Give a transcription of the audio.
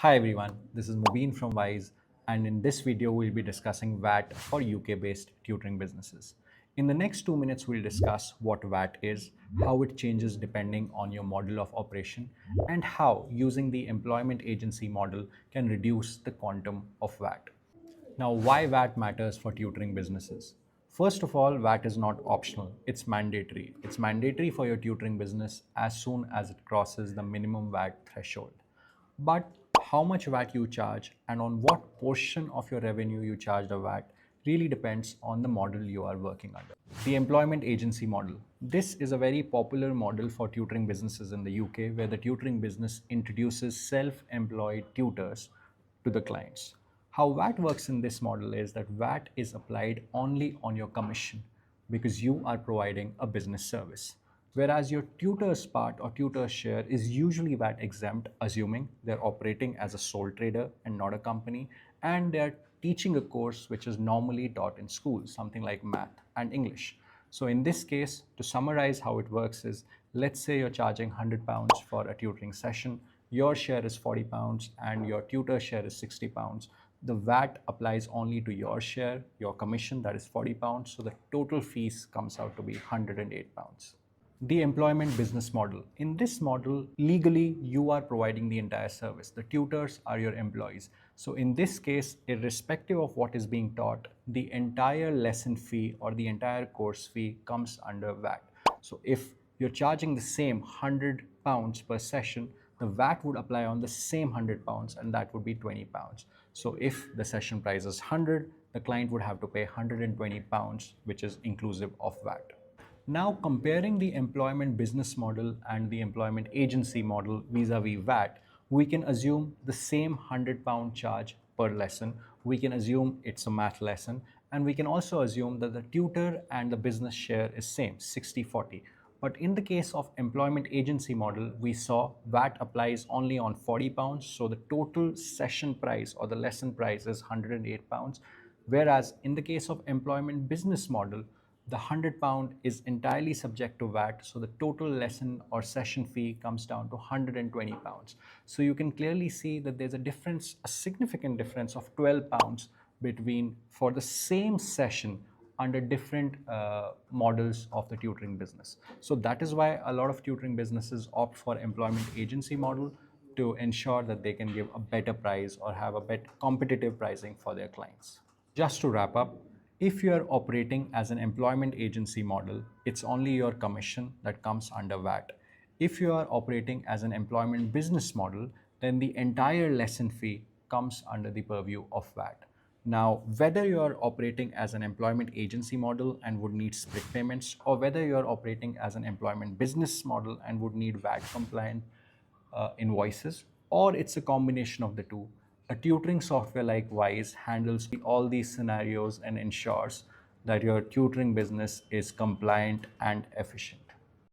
Hi everyone, this is Mubin from Wise, and in this video we'll be discussing VAT for UK-based tutoring businesses. In the next 2 minutes, we'll discuss what VAT is, how it changes depending on your model of operation, and how using the employment agency model can reduce the quantum of VAT. Now, why VAT matters for tutoring businesses? First of all, VAT is not optional, it's mandatory. It's mandatory for your tutoring business as soon as it crosses the minimum VAT threshold. But how much VAT you charge and on what portion of your revenue you charge the VAT really depends on the model you are working under. The employment agency model. This is a very popular model for tutoring businesses in the UK where the tutoring business introduces self-employed tutors to the clients. How VAT works in this model is that VAT is applied only on your commission because you are providing a business service. Whereas your tutor's part or tutor's share is usually VAT exempt, assuming they're operating as a sole trader and not a company, and they're teaching a course which is normally taught in school, something like math and English. So in this case, to summarize how it works is, let's say you're charging £100 for a tutoring session, your share is £40 and your tutor share is £60. The VAT applies only to your share, your commission, that is £40. So the total fees comes out to be £108. The employment business model. In this model, legally, you are providing the entire service. The tutors are your employees. So in this case, irrespective of what is being taught, the entire lesson fee or the entire course fee comes under VAT. So if you're charging the same £100 per session, the VAT would apply on the same £100 and that would be £20. So if the session price is 100, the client would have to pay £120, which is inclusive of VAT. Now, comparing the employment business model and the employment agency model vis-a-vis VAT, we can assume the same £100 charge per lesson. We can assume it's a math lesson, and we can also assume that the tutor and the business share is same, 60-40. But in the case of employment agency model, we saw VAT applies only on £40, so the total session price or the lesson price is £108. Whereas in the case of employment business model, the £100 is entirely subject to VAT, so the total lesson or session fee comes down to £120. So you can clearly see that there's a difference, a significant difference of £12 between for the same session under different models of the tutoring business. So that is why a lot of tutoring businesses opt for employment agency model to ensure that they can give a better price or have a better competitive pricing for their clients. Just to wrap up, if you are operating as an employment agency model, it's only your commission that comes under VAT. If you are operating as an employment business model, then the entire lesson fee comes under the purview of VAT. Now, whether you are operating as an employment agency model and would need split payments, or whether you are operating as an employment business model and would need VAT compliant invoices, or it's a combination of the two. A tutoring software like Wise handles all these scenarios and ensures that your tutoring business is compliant and efficient.